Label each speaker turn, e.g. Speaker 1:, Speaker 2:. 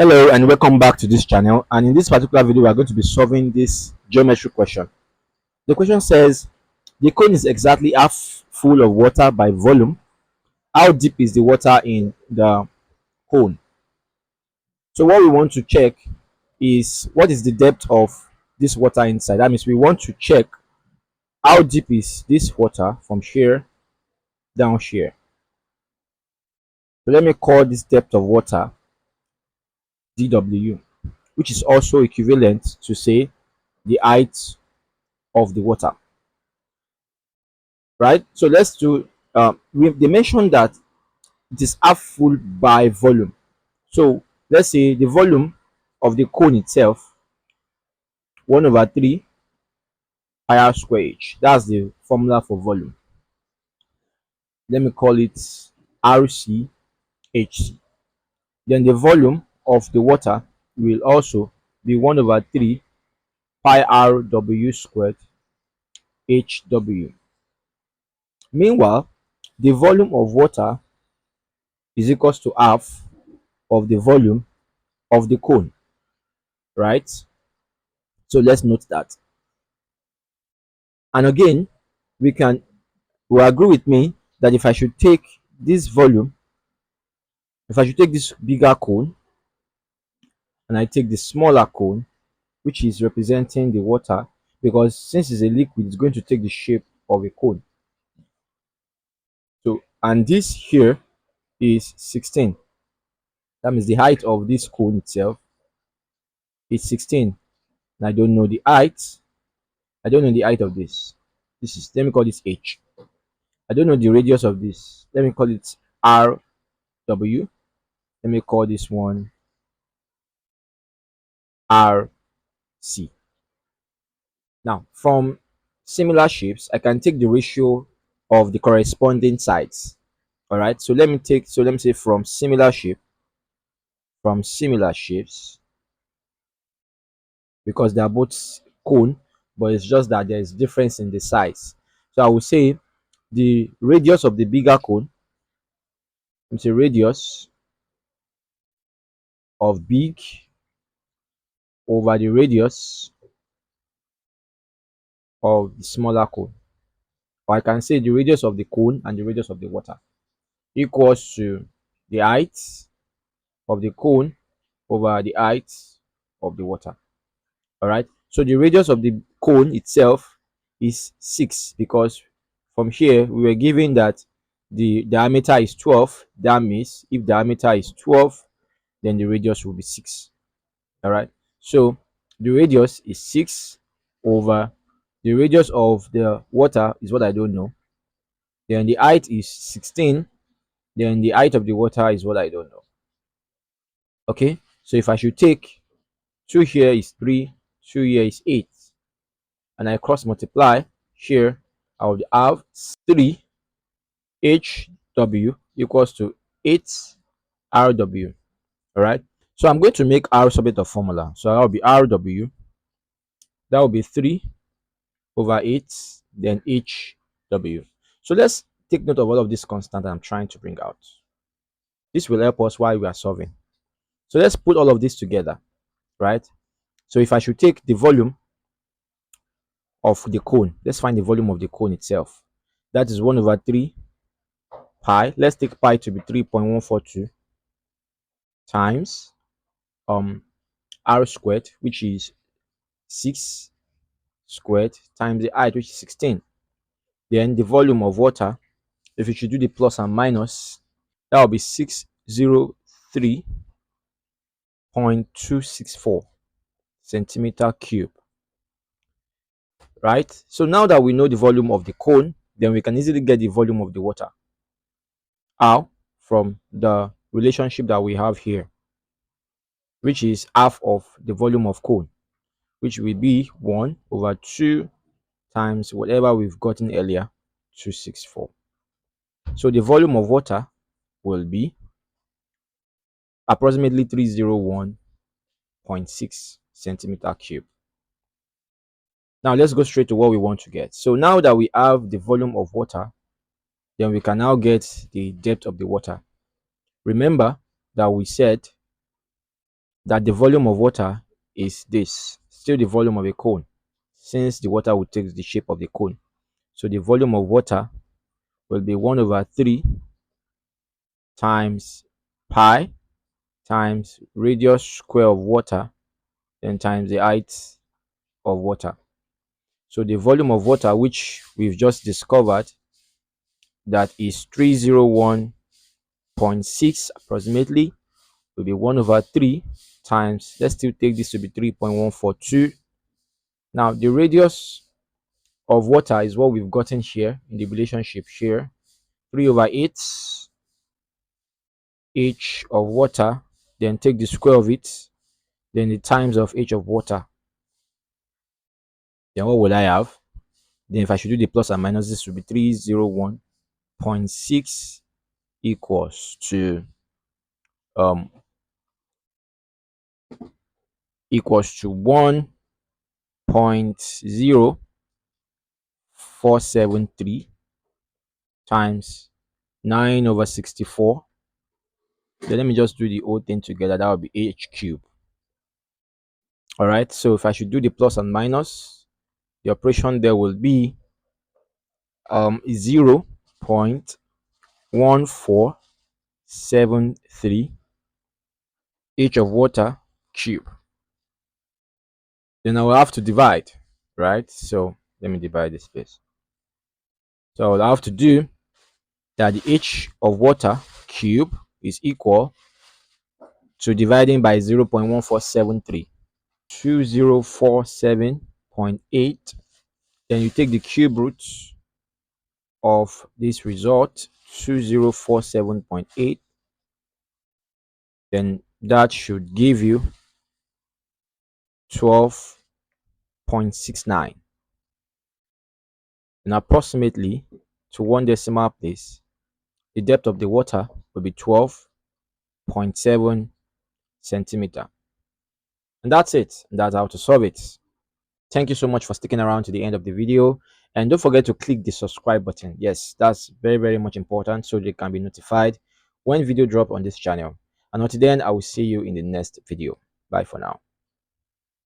Speaker 1: Hello and welcome back to this channel, and in this particular video we are going to be solving this geometry question. The question says the cone is exactly half full of water by volume. How deep is the water in the cone? So what we want to check is what is the depth of this water inside. That means we want to check how deep is this water from here down here. So let me call this depth of water dw, which is also equivalent to say the height of the water, right? So let's do they mentioned that it is half full by volume. So let's say the volume of the cone itself 1 over 3 pi r square h. That's the formula for volume. Let me call it rchc. Then the volume of the water will also be 1 over 3 pi rw squared hw. Meanwhile, the volume of water is equals to half of the volume of the cone, right? So let's note that. And again, we can will agree with me that if I should take this volume, if I should take this bigger cone and I take the smaller cone, which is representing the water, because since it's a liquid, it's going to take the shape of a cone. So, and this here is 16. That means the height of this cone itself is 16. And I don't know the height. I don't know the height of this. This is, let me call this h. I don't know the radius of this. Let me call it rw. Let me call this one rc. Now, from similar shapes, I can take the ratio of the corresponding sides. All right. So let me say from similar shapes, because they are both cone, but it's just that there is difference in the size. So I will say the radius of the bigger cone, let me say radius of big over the radius of the smaller cone. Or I can say the radius of the cone and the radius of the water equals to the height of the cone over the height of the water. All right. So the radius of the cone itself is 6, because from here we were given that the diameter is 12. That means if diameter is 12, then the radius will be 6. All right. So the radius is 6 over the radius of the water is what I don't know. Then the height is 16. Then the height of the water is what I don't know. Okay. So if I should take 2 here is 3, 2 here is 8, and I cross multiply here, I would have 3 hw equals to 8 rw. All right. So I'm going to make r subject of formula. So that will be rw. That will be 3 over 8, then hw. So let's take note of all of this constant I'm trying to bring out. This will help us while we are solving. So let's put all of this together, right? So if I should take the volume of the cone, let's find the volume of the cone itself. That is 1 over 3 pi. Let's take pi to be 3.142 times r squared, which is 6 squared, times the height, which is 16. Then the volume of water, if you should do the plus and minus, that will be 603.264 centimeter cube, right? So now that we know the volume of the cone, then we can easily get the volume of the water. How? From the relationship that we have here, which is half of the volume of cone, which will be 1 over 2 times whatever we've gotten earlier, 264. So the volume of water will be approximately 301.6 centimeter cube. Now let's go straight to what we want to get. So now that we have the volume of water, then we can now get the depth of the water. Remember that we said that the volume of water is this, still the volume of a cone, since the water will take the shape of the cone. So the volume of water will be 1 over 3 times pi times radius square of water, then times the height of water. So the volume of water, which we've just discovered, that is 301.6 approximately, will be 1 over 3 times, let's still take this to be 3.142. Now the radius of water is what we've gotten here in the relationship here, 3 over 8 h of water, then take the square of it, then the times of h of water. Then what would I have? Then if I should do the plus and minus, this would be 301.6 equals to um 1.0473 times 9 over 64. Then let me just do the whole thing together. That would be h cube. All right. So if I should do the plus and minus, the operation there will be 0.1473 h of water cube. Then I will have to divide, right? So let me divide this space. So I'll have to do that the h of water cube is equal to dividing by 0.1473, 2047.8. Then you take the cube root of this result, 2047.8. Then that should give you 12.69. And approximately to 1 decimal place, the depth of the water will be 12.7 centimeter. And that's it. That's how to solve it. Thank you so much for sticking around to the end of the video. And don't forget to click the subscribe button. Yes, that's very, very much important, so you can be notified when video drop on this channel. And until then, I will see you in the next video. Bye for now.